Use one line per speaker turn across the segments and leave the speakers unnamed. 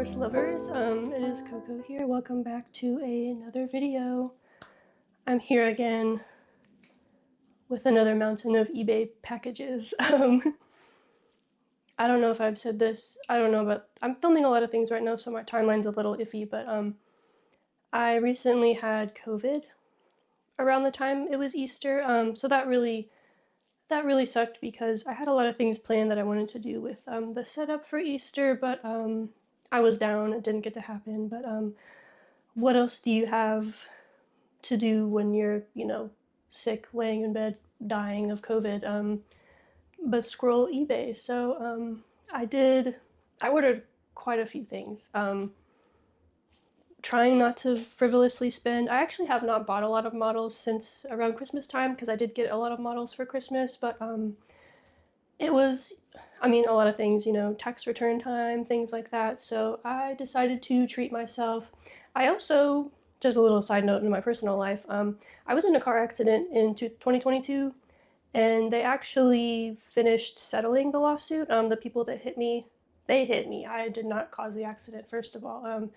horse lovers. It is Coco here. Welcome back to another video. I'm here again with another mountain of eBay packages. I don't know if I've said this. I don't know, but I'm filming a lot of things right now, so my timeline's a little iffy, but I recently had COVID around the time it was Easter, so that really sucked because I had a lot of things planned that I wanted to do with the setup for Easter, but I was down. It didn't get to happen. But what else do you have to do when you're, sick, laying in bed, dying of COVID? But scroll eBay. So I ordered quite a few things. Trying not to frivolously spend. I actually have not bought a lot of models since around Christmas time because I did get a lot of models for Christmas, but it was, a lot of things, tax return time, things like that. So I decided to treat myself. I also, just a little side note in my personal life, I was in a car accident in 2022, and they actually finished settling the lawsuit. The people that hit me, they hit me. I did not cause the accident, first of all.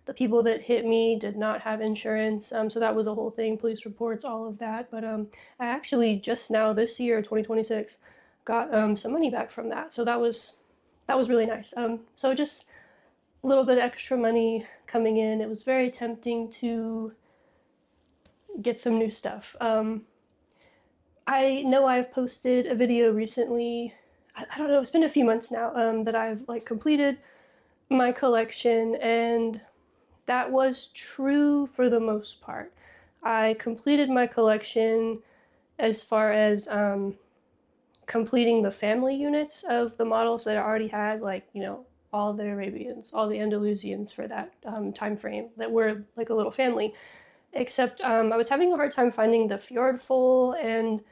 The people that hit me did not have insurance, so that was a whole thing, police reports, all of that. But I actually just now this year, 2026, got some money back from that, so that was really nice. So just a little bit of extra money coming in. It was very tempting to get some new stuff. I know I've posted a video recently. I don't know. It's been a few months now that I've completed my collection, and that was true for the most part. I completed my collection as far as completing the family units of the models that I already had, all the Arabians, all the Andalusians for that time frame that were like a little family. Except I was having a hard time finding the Fjord foal and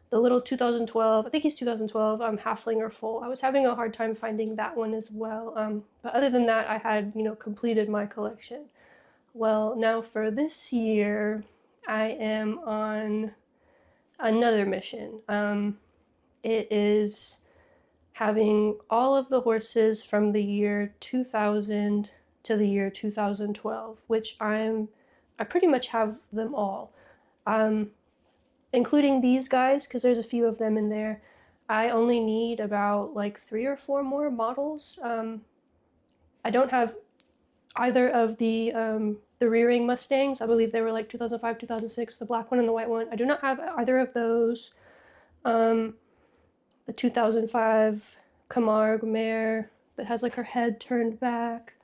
the little 2012, I think he's 2012, Halflinger foal. I was having a hard time finding that one as well. But other than that, I had, completed my collection. Well, now for this year, I am on another mission. It is having all of the horses from the year 2000 to the year 2012, which I pretty much have them all. Including these guys, because there's a few of them in there. I only need about 3 or 4 more models. I don't have either of the rearing Mustangs. I believe they were 2005, 2006, the black one and the white one. I do not have either of those. The 2005 Camargue mare that has her head turned back,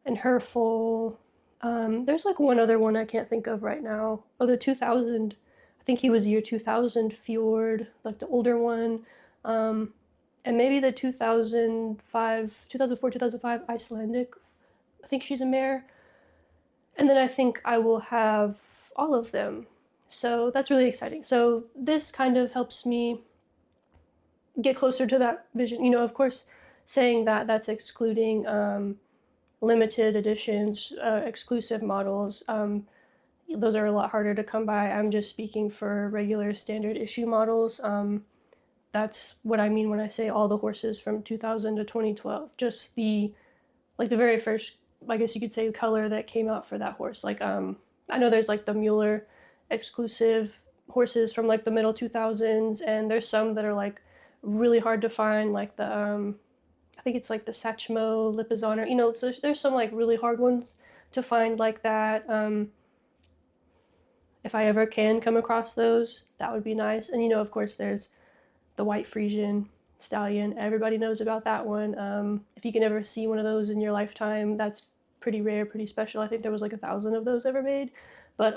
and her foal. There's one other one I can't think of right now. Oh, the 2000, I think he was year 2000 Fjord, the older one. And maybe the 2004, 2005 Icelandic. I think she's a mare. And then I think I will have all of them. So that's really exciting. So this kind of helps me get closer to that vision. Of course, saying that, that's excluding limited editions, exclusive models. Those are a lot harder to come by. I'm just speaking for regular standard issue models. That's what I mean when I say all the horses from 2000 to 2012. Just the very first, I guess you could say, color that came out for that horse. I know there's the Mueller exclusive horses from the middle 2000s, and there's some that are really hard to find, the I think it's the Satchmo Lipizzaner. So there's some really hard ones to find like that. If I ever can come across those, that would be nice. And of course there's the White Frisian stallion. Everybody knows about that one. If you can ever see one of those in your lifetime, that's pretty rare, pretty special. I think there was 1,000 of those ever made. But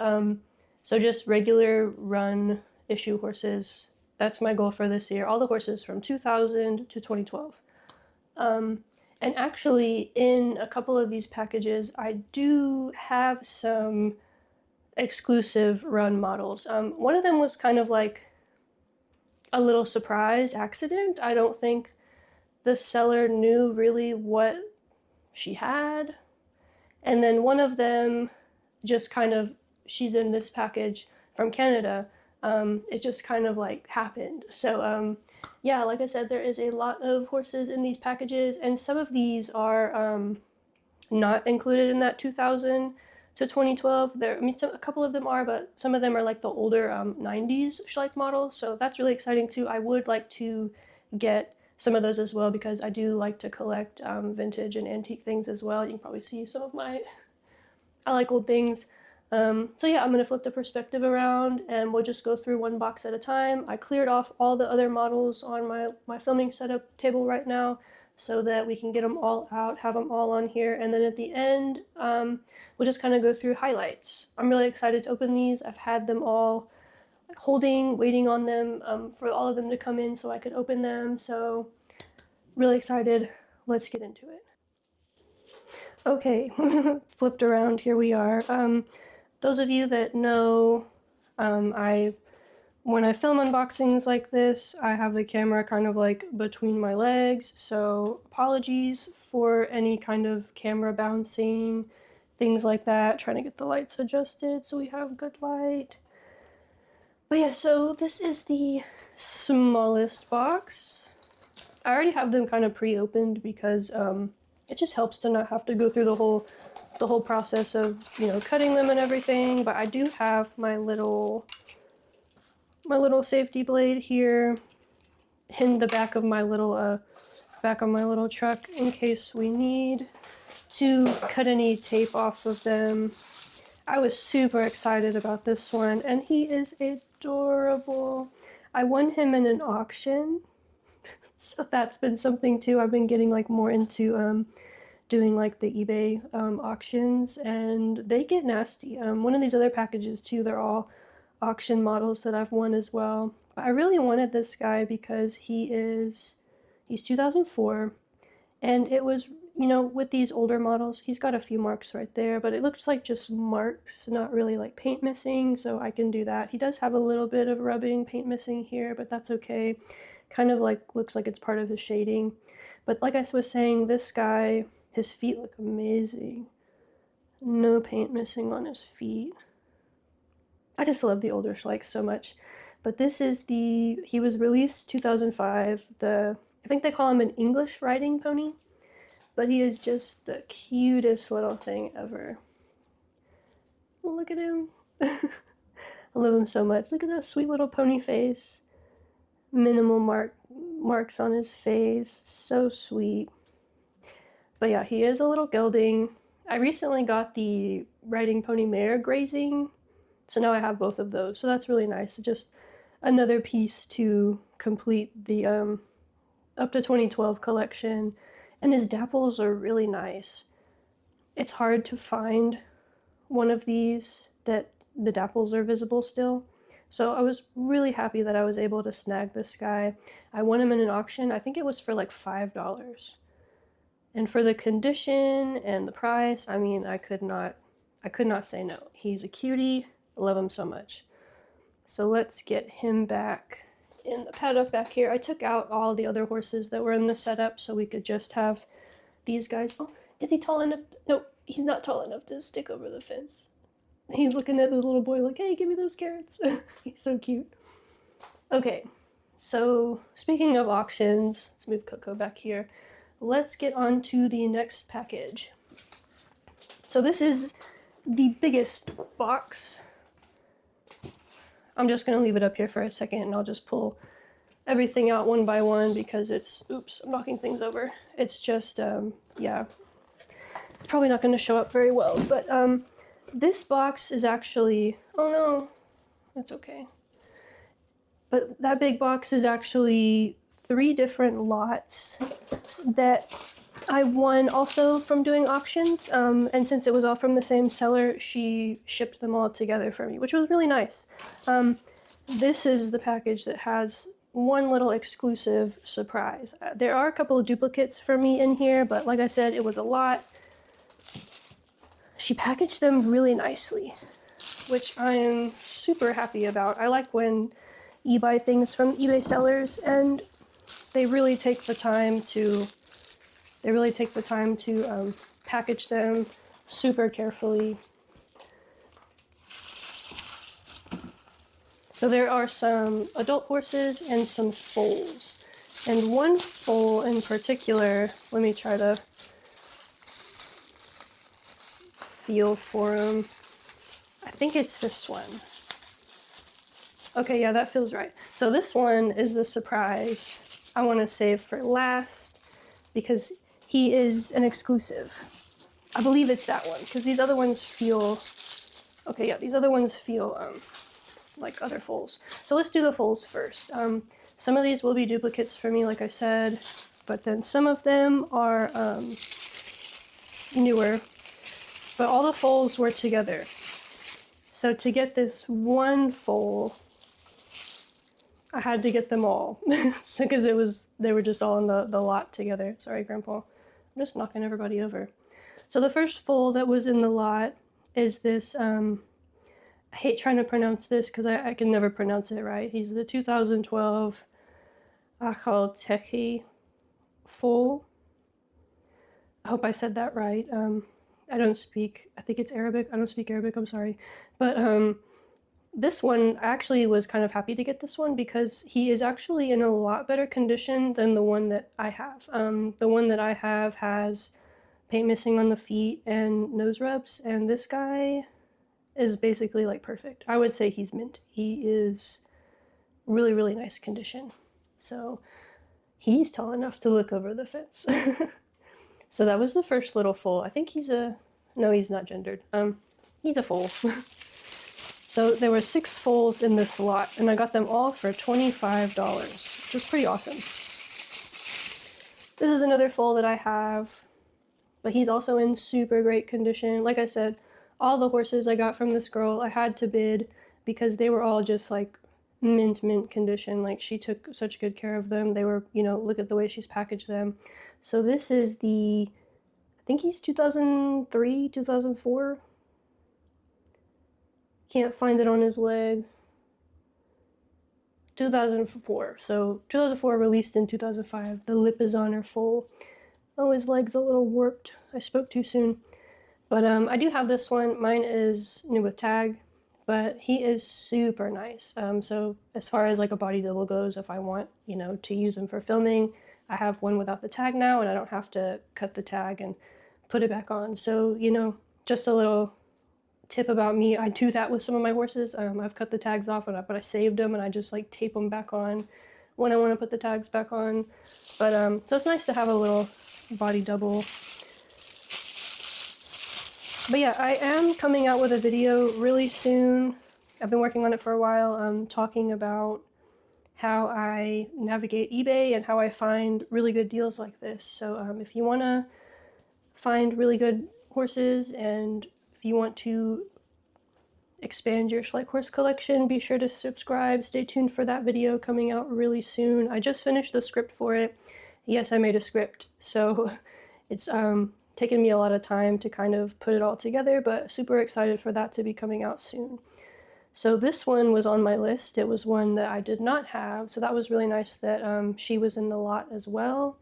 so just regular run issue horses. That's my goal for this year. All the horses from 2000 to 2012. And actually, in a couple of these packages, I do have some exclusive run models. One of them was kind of a little surprise accident. I don't think the seller knew really what she had. And then one of them just kind of, she's in this package from Canada. It just kind of happened. So yeah, like I said, there is a lot of horses in these packages, and some of these are not included in that 2000 to 2012. There, I mean, a couple of them are, but some of them are like the older 90s Schleich models. So that's really exciting too. I would like to get some of those as well because I do like to collect vintage and antique things as well. You can probably see some of my, I like old things. So yeah, I'm gonna flip the perspective around and we'll just go through one box at a time. I cleared off all the other models on my filming setup table right now so that we can get them all out, have them all on here, and then at the end, we'll just kind of go through highlights. I'm really excited to open these. I've had them all holding, waiting on them for all of them to come in so I could open them. So really excited. Let's get into it. Okay, flipped around, here we are. Those of you that know, when I film unboxings like this, I have the camera kind of like between my legs, so apologies for any kind of camera bouncing, things like that. Trying to get the lights adjusted so we have good light. But yeah, so this is the smallest box. I already have them kind of pre-opened because it just helps to not have to go through the whole process of, you know, cutting them and everything. But I do have my little safety blade here in the back of my little truck in case we need to cut any tape off of them. I was super excited about this one, and he is adorable. I won him in an auction, so that's been something too. I've been getting like more into doing like the eBay auctions, and they get nasty. One of these other packages too, they're all auction models that I've won as well. But I really wanted this guy because he's 2004, and it was, you know, with these older models, he's got a few marks right there, but it looks like just marks, not really like paint missing, so I can do that. He does have a little bit of rubbing paint missing here, but that's okay. Kind of like looks like it's part of his shading. But like I was saying, this guy, his feet look amazing. No paint missing on his feet. I just love the older Schleich so much. But this is he was released 2005. I think they call him an English riding pony. But he is just the cutest little thing ever. Look at him. I love him so much. Look at that sweet little pony face. Minimal marks on his face. So sweet. But yeah, he is a little gelding. I recently got the riding pony mare grazing, so now I have both of those. So that's really nice. Just another piece to complete the up to 2012 collection. And his dapples are really nice. It's hard to find one of these that the dapples are visible still. So I was really happy that I was able to snag this guy. I won him in an auction. I think it was for like $5. And for the condition and the price, I mean, I could not say no. He's a cutie. I love him so much. So let's get him back in the paddock back here. I took out all the other horses that were in the setup so we could just have these guys. Oh, is he tall enough? No, he's not tall enough to stick over the fence. He's looking at the little boy like, hey, give me those carrots. He's so cute. Okay, so speaking of auctions, let's move Coco back here. Let's get on to the next package. So this is the biggest box. I'm just going to leave it up here for a second and I'll just pull everything out one by one because it's, oops, I'm knocking things over. It's just, yeah, it's probably not going to show up very well, but this box is actually, oh no, that's okay. But that big box is actually 3 different lots that I won also from doing auctions, and since it was all from the same seller, she shipped them all together for me, which was really nice. This is the package that has one little exclusive surprise. There are a couple of duplicates for me in here, but like I said, it was a lot. She packaged them really nicely, which I am super happy about. I like when you buy things from eBay sellers and they really take the time to package them super carefully. So there are some adult horses and some foals. And one foal in particular, let me try to feel for them. I think it's this one. Okay, yeah, that feels right. So this one is the surprise I want to save for last because he is an exclusive. I believe it's that one because these other ones feel... Okay, yeah, these other ones feel like other foals. So let's do the foals first. Some of these will be duplicates for me, like I said, but then some of them are newer. But all the foals were together. So to get this one foal, I had to get them all because they were just all in the lot together. Sorry, Grandpa. I'm just knocking everybody over. So the first foal that was in the lot is this, I hate trying to pronounce this because I can never pronounce it right. He's the 2012 xoxo foal. I hope I said that right. I think it's Arabic. I don't speak Arabic, I'm sorry. But this one, I actually was kind of happy to get this one because he is actually in a lot better condition than the one that I have. The one that I have has paint missing on the feet and nose rubs, and this guy is basically like perfect. I would say he's mint. He is really, really nice condition. So he's tall enough to look over the fence. So that was the first little foal. I think no, he's not gendered. He's a foal. So there were 6 foals in this lot, and I got them all for $25, which is pretty awesome. This is another foal that I have, but he's also in super great condition. Like I said, all the horses I got from this girl, I had to bid because they were all just like mint condition. Like, she took such good care of them. They were, you know, look at the way she's packaged them. So this is I think he's 2003, 2004. Can't find it on his leg. 2004. So 2004, released in 2005. The lip is on her foal. Oh, his leg's a little warped. I spoke too soon. But I do have this one. Mine is new with tag, but he is super nice. So as far as like a body double goes, if I want, you know, to use him for filming, I have one without the tag now, and I don't have to cut the tag and put it back on. So, you know, just a little tip about me. I do that with some of my horses. I've cut the tags off, but I saved them, and I just like tape them back on when I want to put the tags back on. But so it's nice to have a little body double. But yeah, I am coming out with a video really soon. I've been working on it for a while, talking about how I navigate eBay and how I find really good deals like this. So if you want to find really good horses, and if you want to expand your Schleich horse collection, be sure to subscribe. Stay tuned for that video coming out really soon. I just finished the script for it. Yes, I made a script, so it's taken me a lot of time to kind of put it all together, but super excited for that to be coming out soon. So this one was on my list. It was one that I did not have, so that was really nice that she was in the lot as well.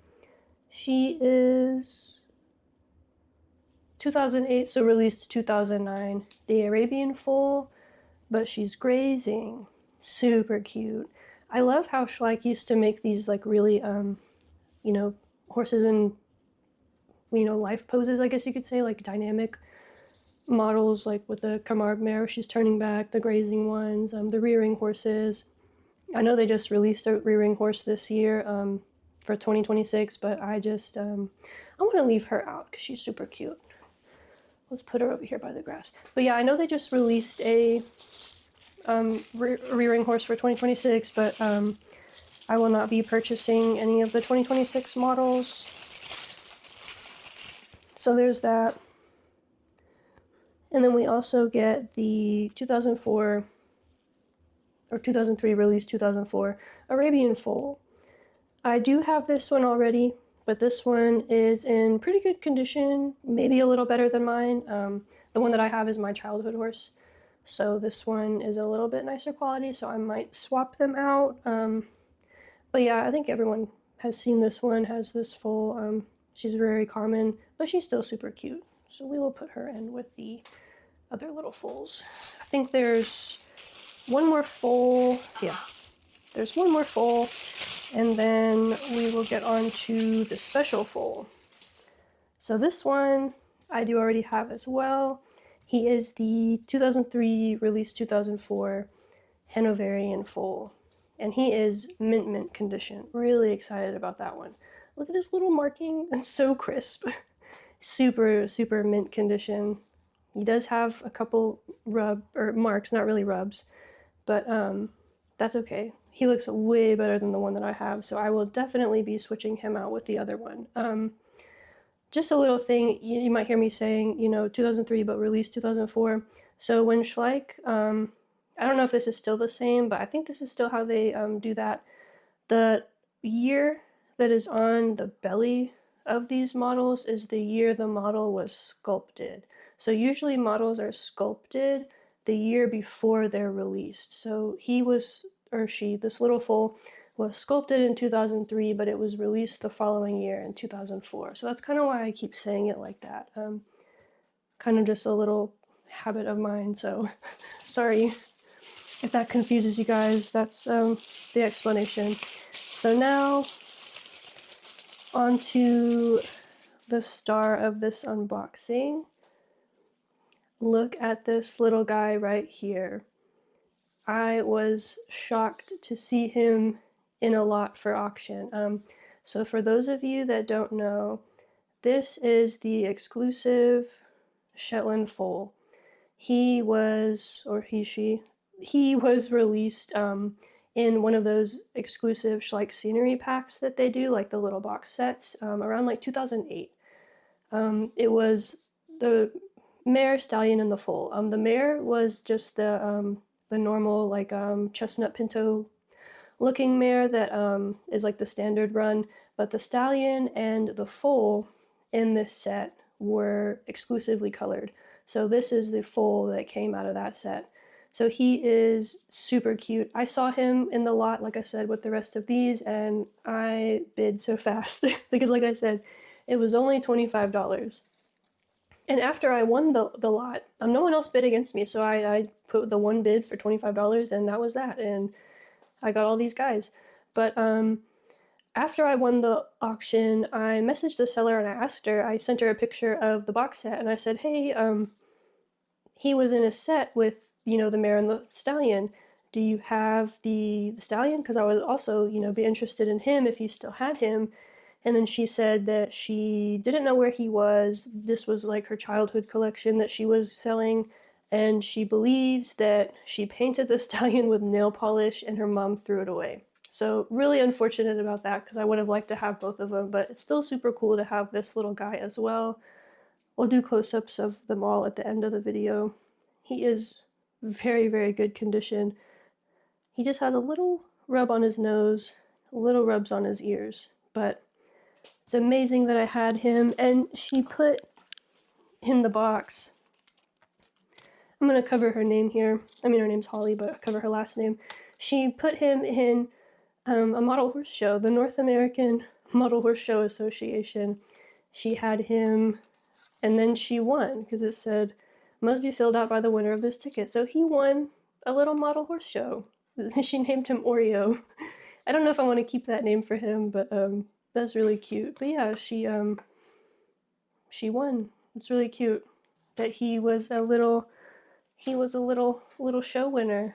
She is 2008, so released 2009. The Arabian foal, but she's grazing. Super cute. I love how Schleich used to make these like really, you know, horses in, you know, life poses, I guess you could say, like dynamic models, like with the Camargue mare, she's turning back, the grazing ones, the rearing horses. I know they just released a rearing horse this year for 2026, but I just, I want to leave her out because she's super cute. Let's put her over here by the grass. But yeah, I know they just released a rearing horse for 2026, but I will not be purchasing any of the 2026 models. So there's that. And then we also get the 2004 or 2003 release, 2004 Arabian foal. I do have this one already, but this one is in pretty good condition, maybe a little better than mine. The one that I have is my childhood horse, so this one is a little bit nicer quality, so I might swap them out. But yeah, I think everyone has seen this one, has this foal. She's very common, but she's still super cute. So we will put her in with the other little foals. I think there's one more foal. Yeah, there's one more foal, and then we will get on to the special foal. So this one I do already have as well. He is the 2003 release 2004 Hanoverian foal, and he is mint condition. Really excited about that one. Look at his little marking, it's so crisp. Super mint condition. He does have a couple marks, not really rubs, but that's okay. He looks way better than the one that I have, so I will definitely be switching him out with the other one. Just a little thing, you might hear me saying, 2003, but released 2004. So when Schleich, I don't know if this is still the same, but I think this is still how they do that. The year that is on the belly of these models is the year the model was sculpted. So usually models are sculpted the year before they're released. So he was, or she, this little foal, was sculpted in 2003, but it was released the following year in 2004. So that's kind of why I keep saying it like that. Kind of just a little habit of mine, so sorry if that confuses you guys. That's the explanation. So now on to the star of this unboxing. Look at this little guy right here. I was shocked to see him in a lot for auction. So for those of you that don't know, this is the exclusive Shetland foal. He was, or he was released in one of those exclusive Schleich scenery packs that they do, like the little box sets, around like 2008. It was the mare, stallion, and the foal. The mare was just the normal like chestnut pinto looking mare that is like the standard run, but the stallion and the foal in this set were exclusively colored. So this is the foal that came out of that set. So he is super cute. I saw him in the lot, like I said, with the rest of these, and I bid so fast because, like I said, it was only $25. And after I won the lot, no one else bid against me, so I put the one bid for $25, and that was that, and I got all these guys. But after I won the auction, I messaged the seller and I asked her, I sent her a picture of the box set, and I said, hey, he was in a set with, the mare and the stallion. Do you have the stallion? Because I would also, be interested in him if you still had him. And then she said that she didn't know where he was. This was like her childhood collection that she was selling. And she believes that she painted the stallion with nail polish and her mom threw it away. So really unfortunate about that because I would have liked to have both of them, but it's still super cool to have this little guy as well. We'll do close-ups of them all at the end of the video. He is very good condition. He just has a little rub on his nose, little rubs on his ears, but it's amazing that I had him. And she put in the box, I'm going to cover her name here. I mean, her name's Holly, but I'll cover her last name. She put him in a model horse show, the North American Model Horse Show Association. She had him, and then she won because it said, must be filled out by the winner of this ticket. So he won a little model horse show. She named him Oreo. I don't know if I want to keep that name for him, but that's really cute. But yeah, she won. It's really cute that he was a little show winner.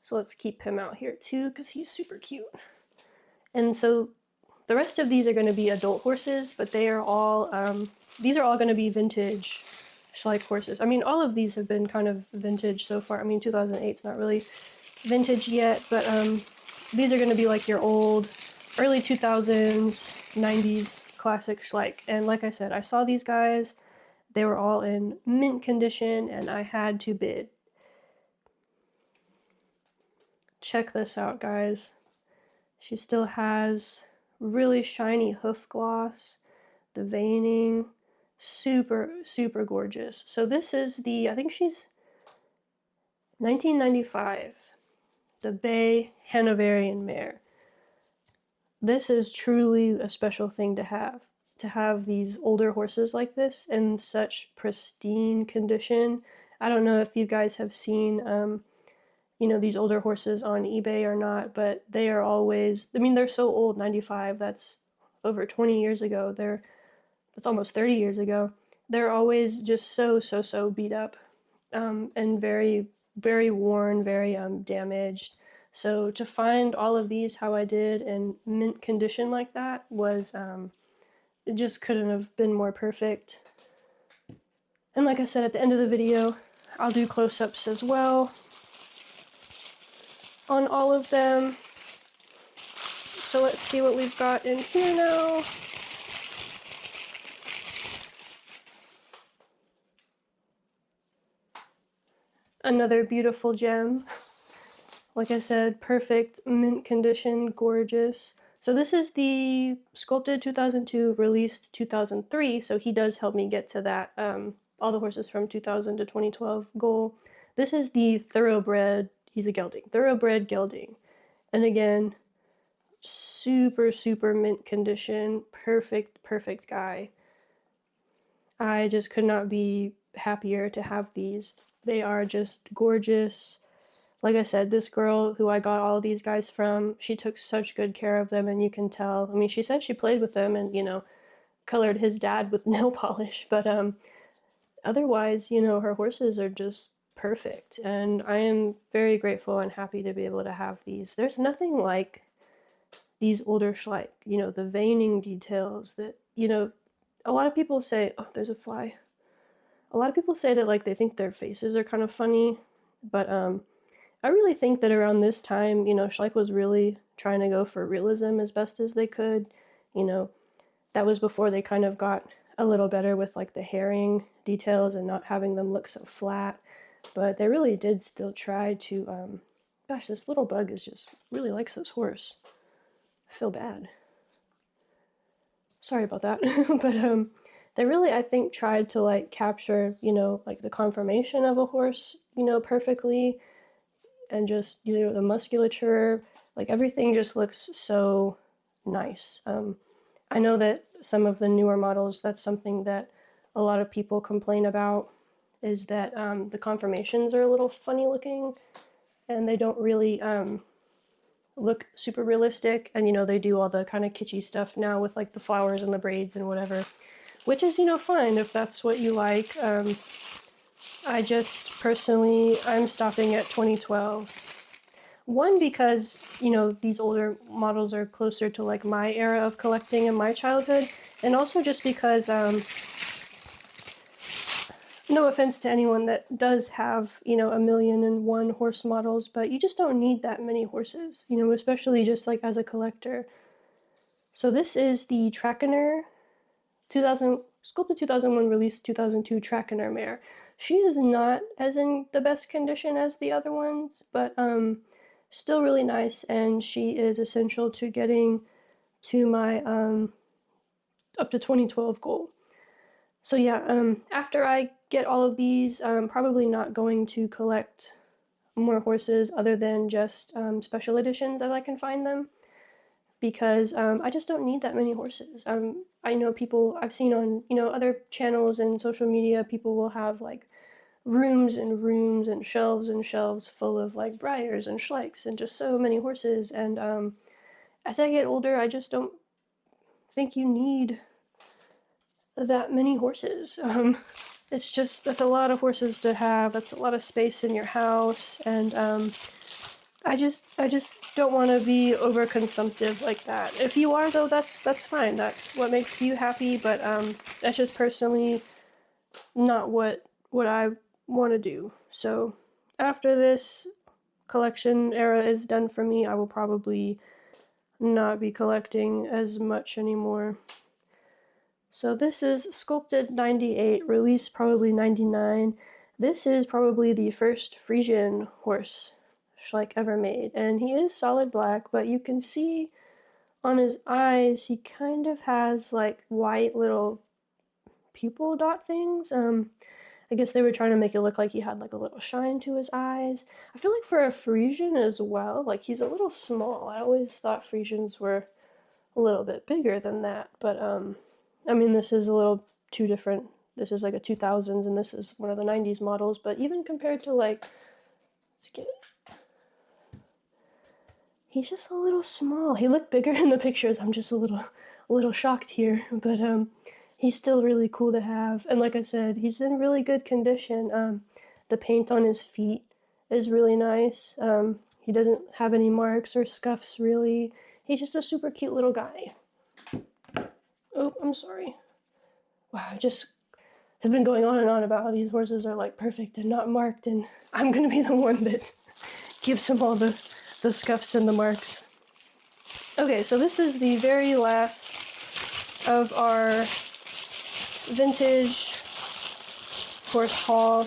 So let's keep him out here too because he's super cute. And so the rest of these are going to be adult horses, but they are all these are all going to be vintage Schleich horses. I mean, all of these have been kind of vintage so far. I mean, 2008's not really vintage yet, but these are going to be like your old early 2000s, 90s classic Schleich. And like I said, I saw these guys. They were all in mint condition, and I had to bid. Check this out, guys. She still has really shiny hoof gloss, the veining, super gorgeous. So this is I think she's 1995, the Bay Hanoverian mare. This is truly a special thing to have these older horses like this in such pristine condition. I don't know if you guys have seen these older horses on eBay or not, but they are always, I mean, they're so old. 95, that's over 20 years ago. That's almost 30 years ago. They're always just so beat up. and very, very worn, very damaged. So to find all of these how I did in mint condition like that was, it just couldn't have been more perfect. And like I said at the end of the video, I'll do close-ups as well on all of them. So let's see what we've got in here now. Another beautiful gem. Like I said, perfect mint condition, gorgeous. So this is the sculpted 2002, released 2003, so he does help me get to that all the horses from 2000 to 2012 goal. This is the thoroughbred, he's a gelding, thoroughbred gelding. And again, super, super mint condition, perfect, perfect guy. I just could not be happier to have these. They are just gorgeous. Like I said, this girl who I got all these guys from, she took such good care of them, and you can tell. I mean, she said she played with them and, you know, colored his dad with nail polish, but otherwise, you know, her horses are just perfect, and I am very grateful and happy to be able to have these. There's nothing like these older Schleich, you know, the veining details that, you know, a lot of people say, oh, there's a fly. A lot of people say that, like, they think their faces are kind of funny, but I really think that around this time, you know, Schleich was really trying to go for realism as best as they could. You know, that was before they kind of got a little better with, like, the herring details and not having them look so flat. But they really did still try to, gosh, this little bug is just really likes this horse. I feel bad. Sorry about that. But they really, I think, tried to, like, capture, you know, like, the conformation of a horse, you know, perfectly, and just, you know, the musculature, like, everything just looks so nice. I know that some of the newer models, that's something that a lot of people complain about, is that the conformations are a little funny looking, and they don't really look super realistic. And, you know, they do all the kind of kitschy stuff now with, like, the flowers and the braids and whatever, which is, you know, fine if that's what you like. I just personally, I'm stopping at 2012. One, because, you know, these older models are closer to, like, my era of collecting in my childhood, and also just because, no offense to anyone that does have, you know, 1,000,001 horse models, but you just don't need that many horses, you know, especially just, like, as a collector. So this is the Trachiner 2000, sculpted 2001, released 2002 Trachiner mare. She is not as in the best condition as the other ones, but still really nice, and she is essential to getting to my up to 2012 goal. So yeah, after I get all of these, I'm probably not going to collect more horses other than just special editions as I can find them, because I just don't need that many horses. I know people, I've seen on, you know, other channels and social media, people will have, like, rooms and rooms and shelves full of, like, Briars and Schleichs and just so many horses. And as I get older, I just don't think you need that many horses. It's just, that's a lot of horses to have. That's a lot of space in your house, and I just don't want to be overconsumptive like that. If you are, though, that's fine. That's what makes you happy. But that's just personally not what I want to do. So after this collection era is done for me, I will probably not be collecting as much anymore. So this is sculpted 98, released probably 99. This is probably the first Frisian horse Schleich ever made, and he is solid black, but you can see on his eyes he kind of has, like, white little pupil dot things. I guess they were trying to make it look like he had, like, a little shine to his eyes. I feel like for a Frisian as well, like, he's a little small. I always thought Frisians were a little bit bigger than that, but I mean, this is a little too different. This is like a 2000s, and this is one of the 90s models, but even compared to, like, let's get it. He's just a little small. He looked bigger in the pictures. I'm just a little shocked here, but he's still really cool to have. And like I said, he's in really good condition. The paint on his feet is really nice. He doesn't have any marks or scuffs really. He's just a super cute little guy. Oh, I'm sorry. Wow, I just have been going on and on about how these horses are like perfect and not marked, and I'm gonna be the one that gives him all the scuffs and the marks. Okay, so this is the very last of our vintage horse haul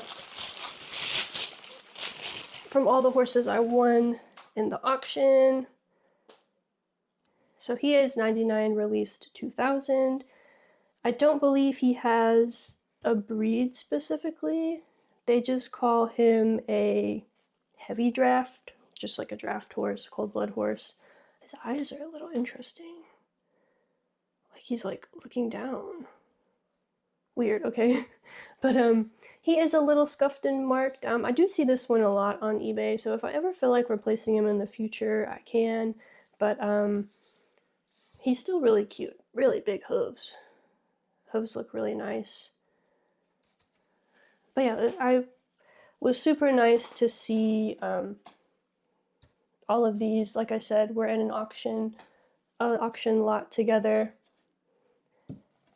from all the horses I won in the auction. So he is 99, released 2000. I don't believe he has a breed specifically. They just call him a heavy draft, just like a draft horse, cold blood horse. His eyes are a little interesting. Like he's like looking down. Weird, okay. But he is a little scuffed and marked. I do see this one a lot on eBay, so if I ever feel like replacing him in the future, I can. But he's still really cute. Really big hooves. Hooves look really nice. But yeah, I was super nice to see all of these. Like I said, we're in an auction lot together.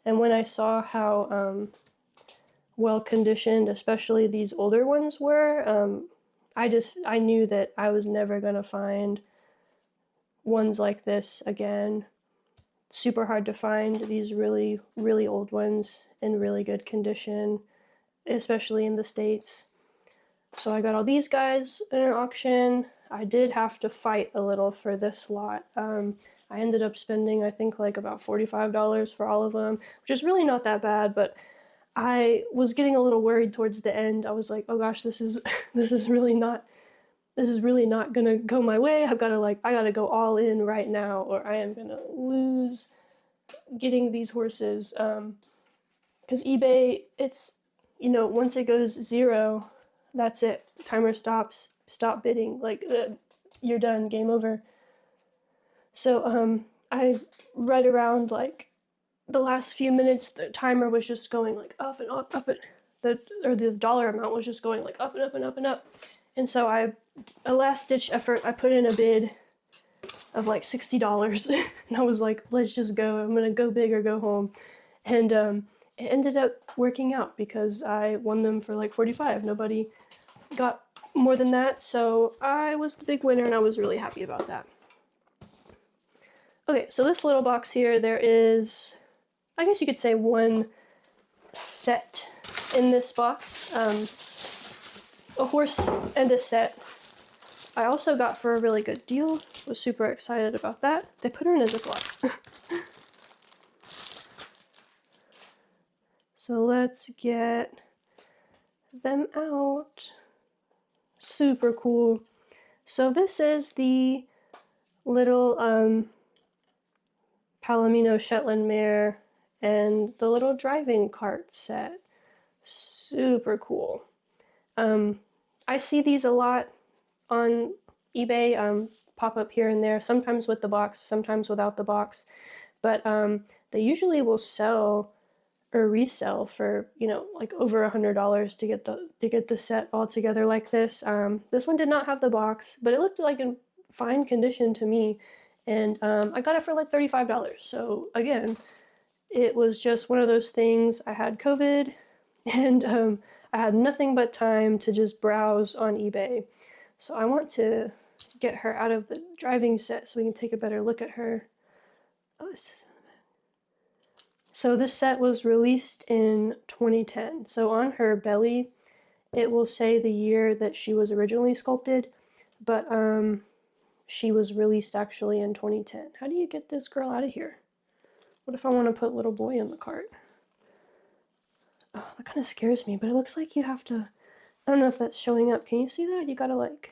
And when I saw how well conditioned, especially these older ones were, I knew that I was never gonna find ones like this again. Super hard to find these really, really old ones in really good condition, especially in the States. So I got all these guys in an auction. I did have to fight a little for this lot. I ended up spending, I think, like about $45 for all of them, which is really not that bad, but I was getting a little worried towards the end. I was like, oh gosh, this is really not gonna go my way. I gotta go all in right now, or I am gonna lose getting these horses. Because eBay, it's, once it goes 0, that's it. Timer stops. Stop bidding. Like, you're done. Game over. So, I right around like the last few minutes, the timer was just going like up and up, the dollar amount was just going like up and up and up and up. And so a last ditch effort, I put in a bid of like $60, and I was like, let's just go. I'm gonna go big or go home. And it ended up working out because I won them for like 45. Nobody got more than that, so I was the big winner, and I was really happy about that. Okay, so this little box here, there is, I guess you could say, one set in this box. A horse and a set. I also got for a really good deal. Was super excited about that. They put her in a Ziploc. So let's get them out. Super cool. So this is the little Palomino Shetland mare and the little driving cart set. Super cool. I see these a lot on eBay, pop up here and there, sometimes with the box, sometimes without the box, but they usually will sell or resell for, like over $100 to get the set all together like this. This one did not have the box, but it looked like in fine condition to me, and I got it for like $35. So again, it was just one of those things. I had COVID, and I had nothing but time to just browse on eBay. So I want to get her out of the driving set so we can take a better look at her. Oh, this is in the back. So this set was released in 2010. So on her belly, it will say the year that she was originally sculpted, but she was released actually in 2010. How do you get this girl out of here? What if I want to put little boy in the cart? Oh, that kind of scares me, but it looks like you have to, I don't know if that's showing up. Can you see that? You gotta like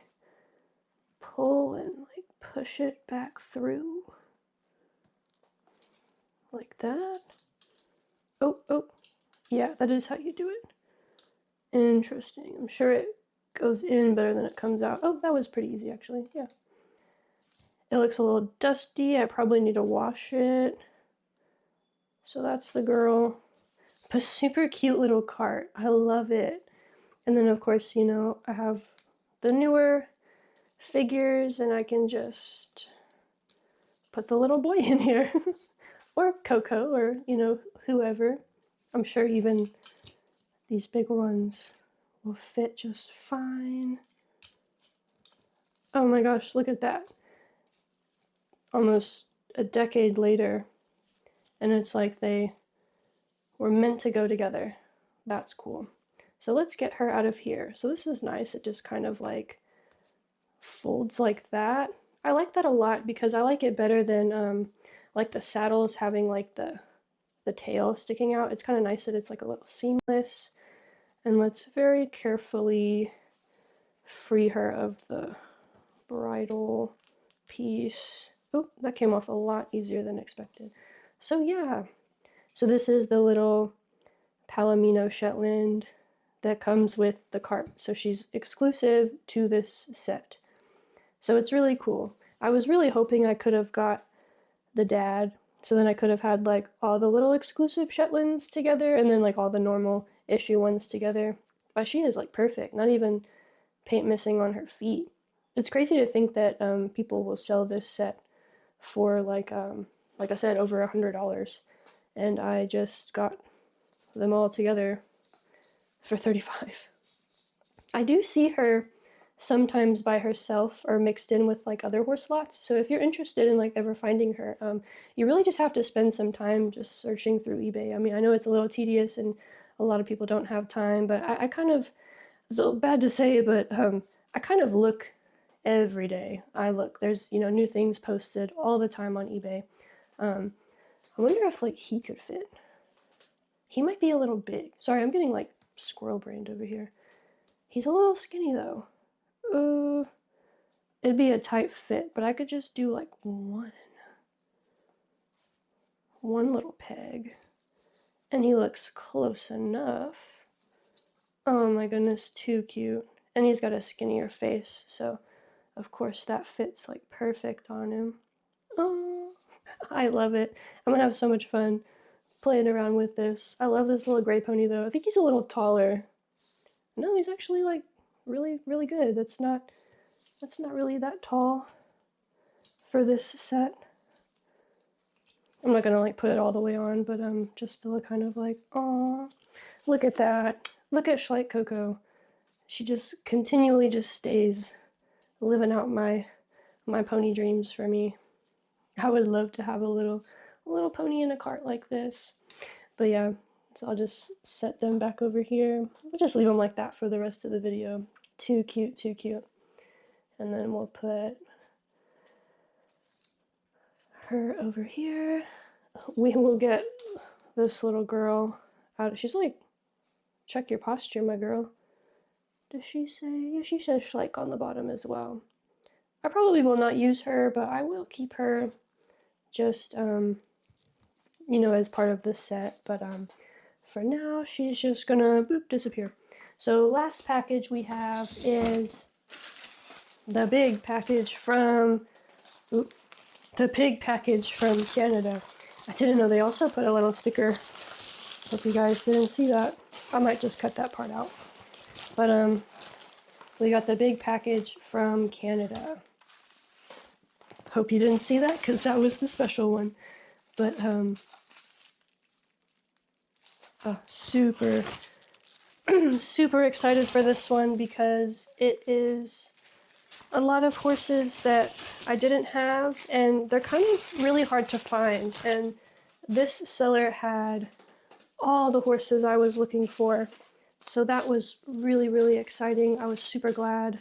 pull and like push it back through. Like that. Oh. Yeah, that is how you do it. Interesting. I'm sure it goes in better than it comes out. Oh, that was pretty easy actually. Yeah. It looks a little dusty. I probably need to wash it. So that's the girl. A super cute little cart. I love it. And then of course, you know, I have the newer figures and I can just put the little boy in here. Or Coco, or, you know, whoever. I'm sure even these big ones will fit just fine. Oh my gosh, look at that. Almost a decade later, and it's like they were meant to go together. That's cool. So let's get her out of here. So this is nice. It just kind of like folds like that. I like that a lot because I like it better than like the saddles having like the tail sticking out. It's kind of nice that it's like a little seamless. And let's very carefully free her of the bridle piece. Oh, that came off a lot easier than expected. So yeah, so this is the little Palomino Shetland that comes with the cart. So she's exclusive to this set. So it's really cool. I was really hoping I could have got the dad, so then I could have had like all the little exclusive Shetlands together and then like all the normal issue ones together. But she is like perfect, not even paint missing on her feet. It's crazy to think that people will sell this set for like I said, over $100, and I just got them all together for 35. I do see her sometimes by herself or mixed in with like other horse lots. So if you're interested in like ever finding her, you really just have to spend some time just searching through eBay. I mean, I know it's a little tedious and a lot of people don't have time, but I kind of, it's a little bad to say, but I kind of look every day. I look. There's, you know, new things posted all the time on eBay. I wonder if like he could fit. He might be a little big. Sorry, I'm getting like squirrel brained over here. He's a little skinny though. It'd be a tight fit, but I could just do like one little peg, and he looks close enough. Oh my goodness, too cute. And he's got a skinnier face, so of course that fits like perfect on him. Oh, I love it. I'm gonna have so much fun playing around with this. I love this little gray pony though. I think he's a little taller. No, he's actually like really, really good. That's not really that tall for this set. I'm not gonna like put it all the way on, but just to look kind of like, aw, look at that. Look at Schleich Coco. She just continually just stays living out my pony dreams for me. I would love to have a little pony in a cart like this. But yeah, so I'll just set them back over here. We'll just leave them like that for the rest of the video. Too cute, too cute. And then we'll put her over here. We will get this little girl out. She's like, check your posture, my girl. Does she say? Yeah, she says Schleich on the bottom as well. I probably will not use her, but I will keep her just, you know, as part of this set. But for now, she's just gonna boop disappear. So last package we have is the big package from Canada. I didn't know they also put a little sticker. Hope you guys didn't see that. I might just cut that part out. But we got the big package from Canada. Hope you didn't see that because that was the special one. But super super excited for this one because it is a lot of horses that I didn't have, and they're kind of really hard to find. And this seller had all the horses I was looking for. So that was really, really exciting. I was super glad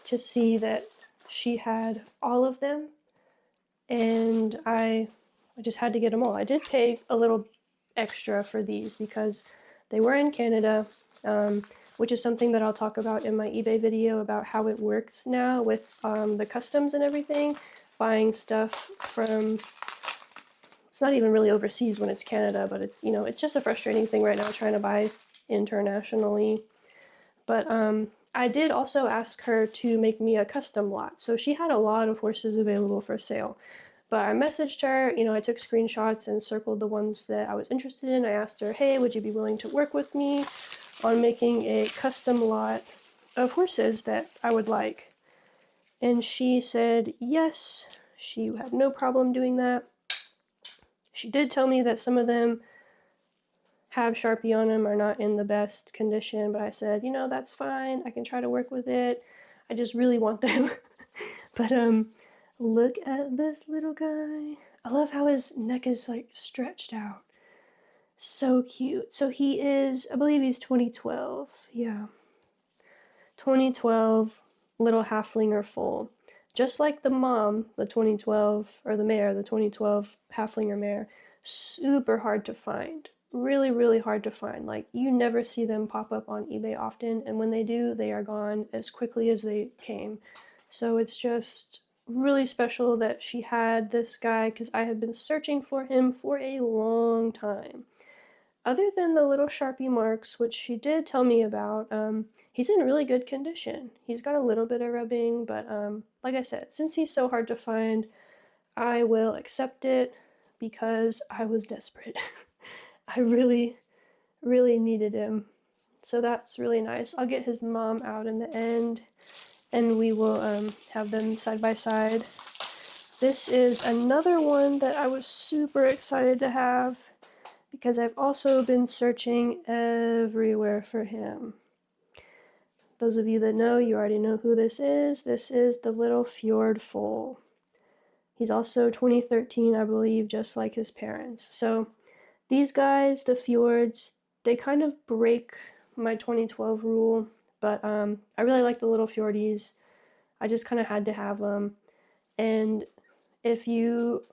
to see that she had all of them. And I just had to get them all. I did pay a little extra for these because they were in Canada, which is something that I'll talk about in my eBay video about how it works now with the customs and everything. Buying stuff from, it's not even really overseas when it's Canada, but it's, you know, it's just a frustrating thing right now trying to buy internationally. But I did also ask her to make me a custom lot. So she had a lot of horses available for sale. But I messaged her, you know, I took screenshots and circled the ones that I was interested in. I asked her, hey, would you be willing to work with me on making a custom lot of horses that I would like. And she said yes, she had no problem doing that. She did tell me that some of them have Sharpie on them, are not in the best condition, but I said, that's fine. I can try to work with it. I just really want them. But look at this little guy. I love how his neck is like stretched out. So cute. So he is, I believe he's 2012. Yeah. 2012 little halflinger foal. Just like the mom, the 2012, or the mare, the 2012 halflinger mare. Super hard to find. Really, really hard to find. Like, you never see them pop up on eBay often, and when they do, they are gone as quickly as they came. So it's just really special that she had this guy, because I have been searching for him for a long time. Other than the little Sharpie marks, which she did tell me about, he's in really good condition. He's got a little bit of rubbing, but like I said, since he's so hard to find, I will accept it because I was desperate. I really, really needed him. So that's really nice. I'll get his mom out in the end, and we will have them side by side. This is another one that I was super excited to have because I've also been searching everywhere for him. Those of you that know, you already know who this is. This is the little fjord foal. He's also 2013, I believe, just like his parents. So these guys, the fjords, they kind of break my 2012 rule, but I really like the little fjordies. I just kind of had to have them. And if you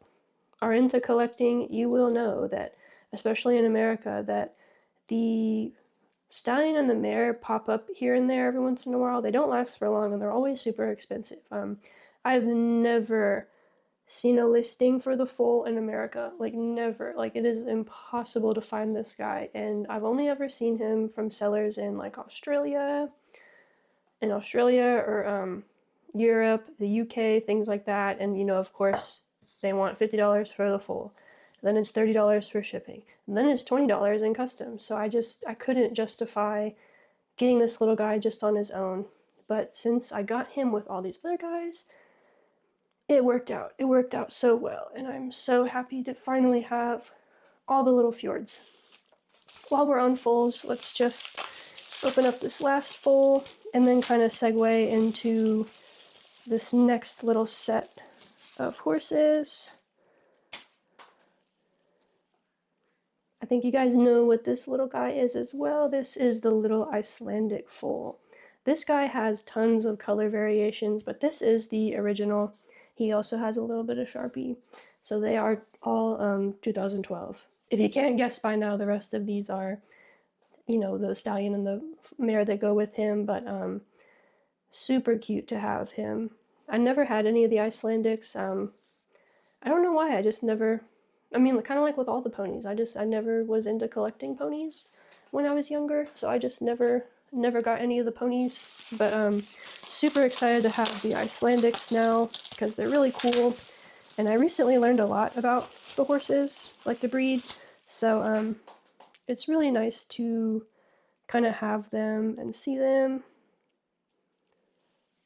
are into collecting, you will know that, especially in America, that the stallion and the mare pop up here and there every once in a while. They don't last for long, and they're always super expensive. I've never seen a listing for the foal in America. Like, never. Like, it is impossible to find this guy, and I've only ever seen him from sellers in like Australia or Europe, the UK, things like that. And of course, they want $50 for the foal. Then it's $30 for shipping. And then it's $20 in customs. So I couldn't justify getting this little guy just on his own. But since I got him with all these other guys, it worked out. It worked out so well. And I'm so happy to finally have all the little fjords. While we're on foals, let's just open up this last foal and then kind of segue into this next little set of horses. I think you guys know what this little guy is as well. This is the little Icelandic foal. This guy has tons of color variations, but this is the original. He also has a little bit of Sharpie. So they are all 2012. If you can't guess by now, the rest of these are, the stallion and the mare that go with him, but super cute to have him. I never had any of the Icelandics. I don't know why, I just never, kind of like with all the ponies, I never was into collecting ponies when I was younger, so I just never got any of the ponies, but super excited to have the Icelandics now, because they're really cool, and I recently learned a lot about the horses, like the breed, so it's really nice to kind of have them and see them.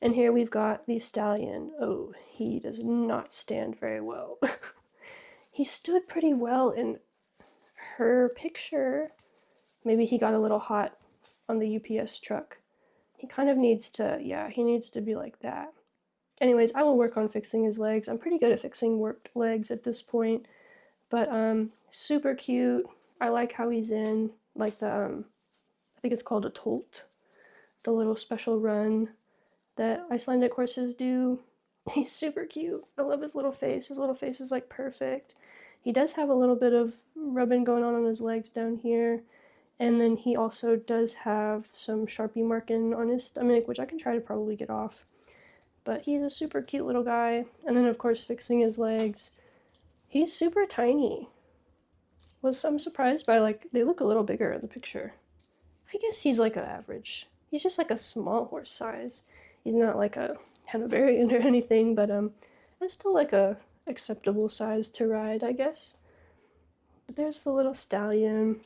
And here we've got the stallion. Oh, he does not stand very well. He stood pretty well in her picture. Maybe he got a little hot on the UPS truck. He kind of needs to, he needs to be like that. Anyways, I will work on fixing his legs. I'm pretty good at fixing warped legs at this point. But super cute. I like how he's in like the, I think it's called a tolt. The little special run that Icelandic horses do. He's super cute. I love his little face. His little face is like perfect. He does have a little bit of rubbing going on his legs down here. And then he also does have some Sharpie marking on his stomach, which I can try to probably get off. But he's a super cute little guy. And then, of course, fixing his legs. He's super tiny. I'm surprised by, like, they look a little bigger in the picture. I guess he's like an average. He's just like a small horse size. He's not like a Hanoverian or anything, but it's still like a acceptable size to ride, I guess. But there's the little stallion.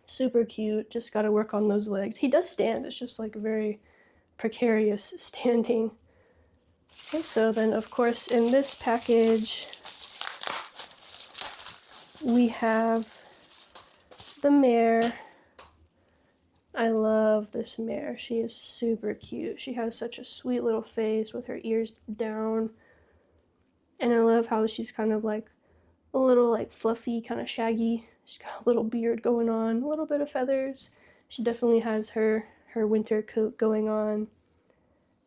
Super cute. Just got to work on those legs. He does stand. It's just like very precarious standing. Okay, so then of course in this package we have the mare. I love this mare. She is super cute. She has such a sweet little face with her ears down. And I love how she's kind of like a little like fluffy, kind of shaggy. She's got a little beard going on, a little bit of feathers. She definitely has her winter coat going on.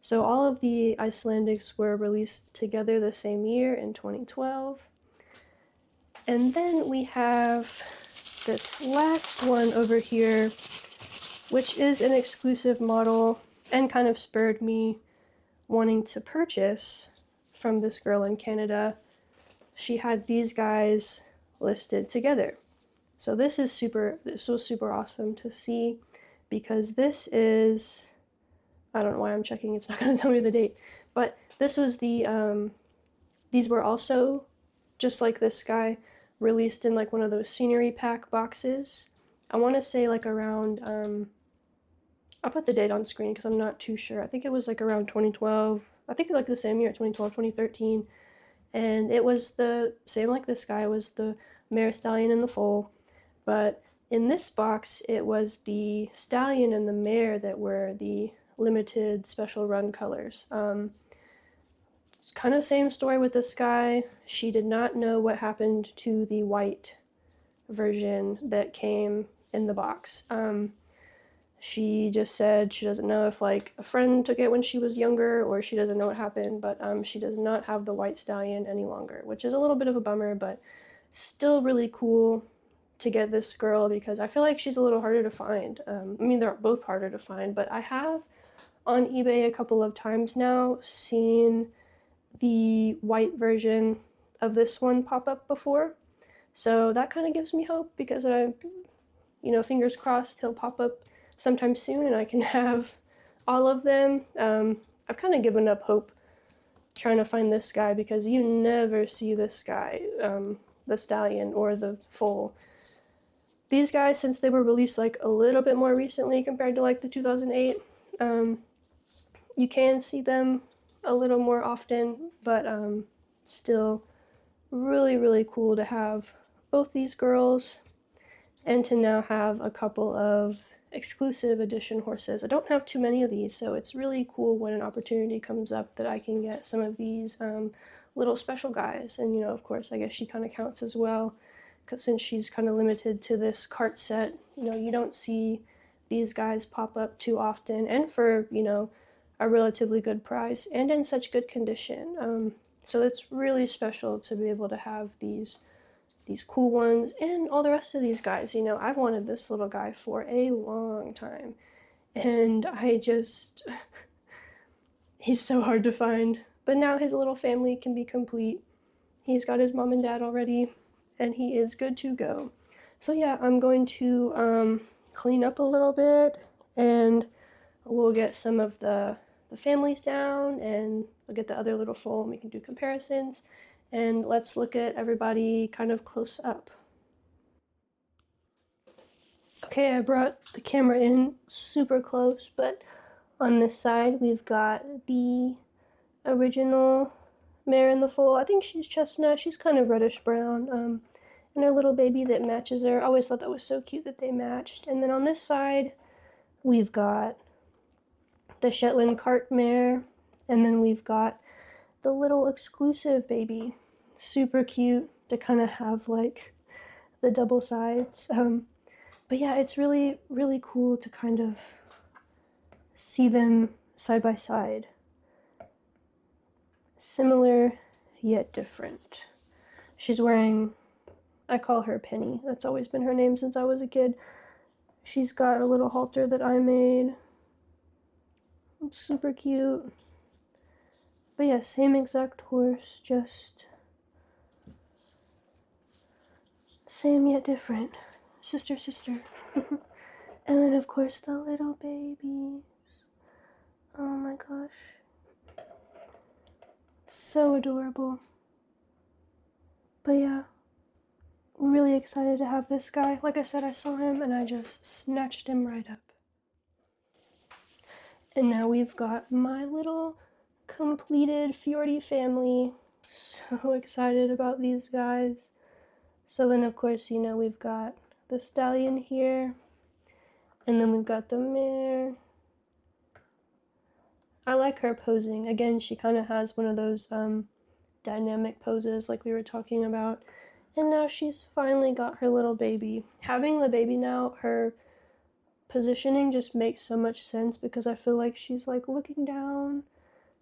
So all of the Icelandics were released together the same year in 2012. And then we have this last one over here, which is an exclusive model and kind of spurred me wanting to purchase from this girl in Canada. She had these guys listed together. So this was super awesome to see, because this is, I don't know why I'm checking, it's not going to tell me the date, but this was these were also, just like this guy, released in like one of those scenery pack boxes. I want to say like around, I'll put the date on screen because I'm not too sure. I think it was like around 2012. I think like the same year, 2012, 2013. And it was the same like this guy, was the mare stallion in the foal. But in this box, it was the stallion and the mare that were the limited special run colors. It's kind of same story with this guy. She did not know what happened to the white version that came in the box. She just said she doesn't know if like a friend took it when she was younger, or she doesn't know what happened, but she does not have the white stallion any longer, which is a little bit of a bummer, but still really cool to get this girl, because I feel like she's a little harder to find. I mean, they're both harder to find, but I have on eBay a couple of times now seen the white version of this one pop up before. So that kind of gives me hope, because fingers crossed he'll pop up sometime soon and I can have all of them. I've kind of given up hope trying to find this guy, because you never see this guy, the stallion or the foal. These guys, since they were released like a little bit more recently compared to like the 2008, you can see them a little more often, but still really, really cool to have both these girls and to now have a couple of exclusive edition horses. I don't have too many of these, so it's really cool when an opportunity comes up that I can get some of these little special guys. And of course, I guess she kind of counts as well, because since she's kind of limited to this cart set, you don't see these guys pop up too often, and for a relatively good price and in such good condition. So it's really special to be able to have these cool ones and all the rest of these guys. I've wanted this little guy for a long time, and he's so hard to find. But now his little family can be complete. He's got his mom and dad already, and he is good to go. So yeah, I'm going to clean up a little bit, and we'll get some of the families down, and I'll get the other little foal and we can do comparisons. And let's look at everybody kind of close up. Okay, I brought the camera in super close, but on this side we've got the original mare in the foal. I think she's chestnut. She's kind of reddish brown. And her little baby that matches her. I always thought that was so cute that they matched. And then on this side we've got the Shetland cart mare, and then we've got the little exclusive baby. Super cute to kind of have like the double sides. But yeah, it's really, really cool to kind of see them side by side. Similar yet different. She's wearing, I call her Penny. That's always been her name since I was a kid. She's got a little halter that I made. It's super cute. But yeah, same exact horse, just same yet different. Sister, sister. And then of course the little babies. Oh my gosh. So adorable. But yeah, really excited to have this guy. Like I said, I saw him and I just snatched him right up. And now we've got my little completed Fjordy family. So excited about these guys. So then, of course, you know, we've got the stallion here. And then we've got the mare. I like her posing. Again, she kind of has one of those dynamic poses like we were talking about. And now she's finally got her little baby. Having the baby now, her positioning just makes so much sense because I feel like she's like looking down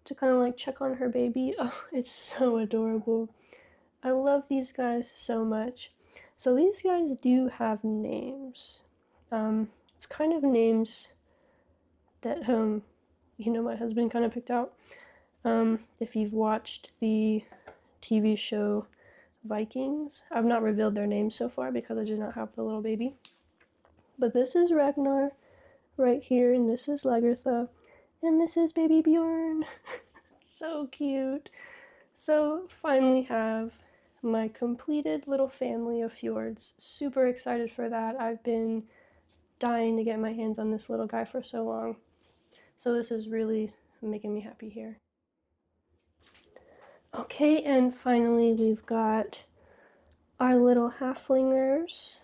to kind of like check on her baby. Oh, it's so adorable. I love these guys so much. So these guys do have names. It's kind of names that you know, my husband kind of picked out. If you've watched the TV show Vikings, I've not revealed their names so far because I did not have the little baby. But this is Ragnar right here, and this is Lagertha, and this is baby Bjorn. So cute. So finally have my completed little family of fjords. Super excited for that. I've been dying to get my hands on this little guy for so long. So this is really making me happy here. Okay, and finally we've got our little halflingers.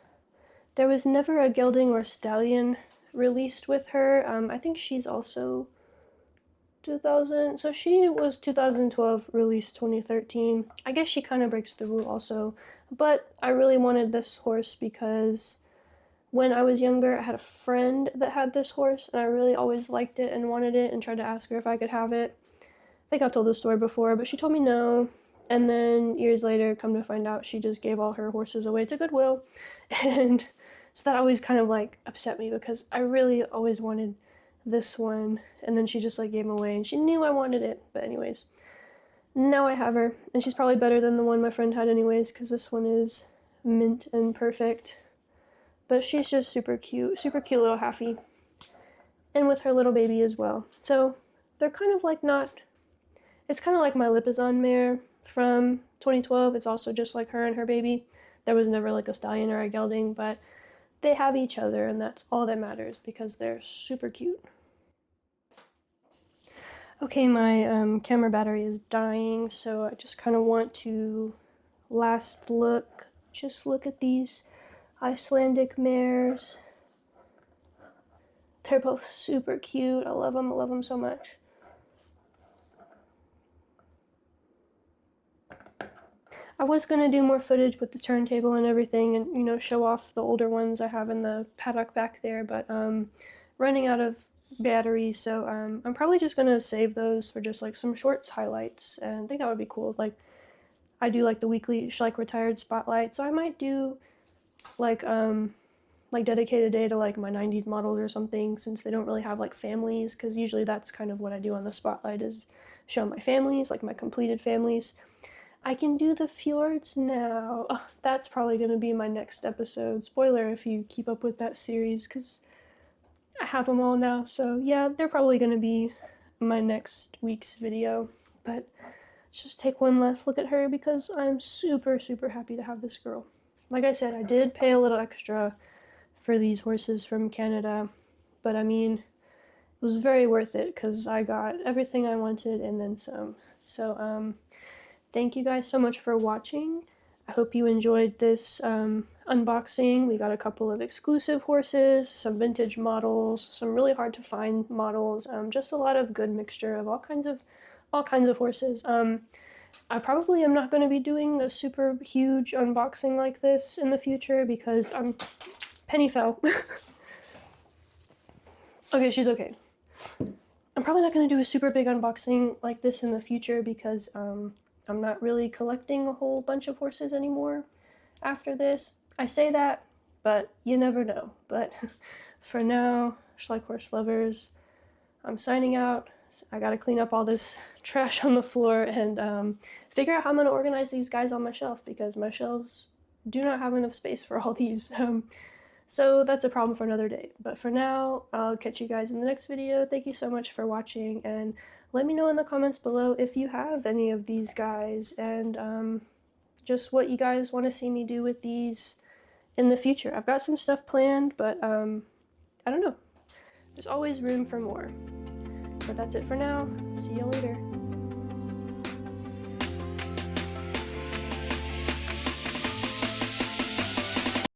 There was never a gelding or stallion released with her. I think she's also 2000. So she was 2012, released 2013. I guess she kind of breaks the rule also. But I really wanted this horse because when I was younger, I had a friend that had this horse, and I really always liked it and wanted it and tried to ask her if I could have it. I think I've told this story before, but she told me no. And then years later, come to find out, she just gave all her horses away to Goodwill. And so that always kind of like upset me because I really always wanted this one. And then she just like gave him away and she knew I wanted it. But anyways, now I have her. And she's probably better than the one my friend had anyways because this one is mint and perfect. But she's just super cute little halfie. And with her little baby as well. So they're kind of like not... It's kind of like my Lipizan mare from 2012. It's also just like her and her baby. There was never like a stallion or a gelding, but they have each other, and that's all that matters because they're super cute. Okay, my camera battery is dying, so I just kind of want to last look. Just look at these Icelandic mares. They're both super cute. I love them so much. I was going to do more footage with the turntable and everything and, you know, show off the older ones I have in the paddock back there, but running out of battery, so I'm probably just going to save those for just like some shorts highlights, and I think that would be cool. Like, I do like the weekly Schleich retired spotlight, so I might do like dedicated day to like my 90s models or something, since they don't really have like families, because usually that's kind of what I do on the spotlight is show my families, like my completed families. I can do the fjords now. Oh, that's probably going to be my next episode. Spoiler if you keep up with that series, because I have them all now. So yeah, they're probably going to be my next week's video. But let's just take one last look at her because I'm super happy to have this girl. Like I said, I did pay a little extra for these horses from Canada, but I mean, it was very worth it because I got everything I wanted and then some. So thank you guys so much for watching. I hope you enjoyed this unboxing. We got a couple of exclusive horses, some vintage models, some really hard to find models, just a lot of good mixture of all kinds of horses. I probably am not going to be doing a super huge unboxing like this in the future because Penny fell. Okay, she's okay. I'm probably not going to do a super big unboxing like this in the future because I'm not really collecting a whole bunch of horses anymore after this. I say that, but you never know. But for now, Schleich horse lovers, I'm signing out. I gotta clean up all this trash on the floor and figure out how I'm gonna organize these guys on my shelf because my shelves do not have enough space for all these. So that's a problem for another day. But for now, I'll catch you guys in the next video. Thank you so much for watching, and let me know in the comments below if you have any of these guys, and just what you guys want to see me do with these in the future. I've got some stuff planned, but I don't know. There's always room for more. But that's it for now. See you later.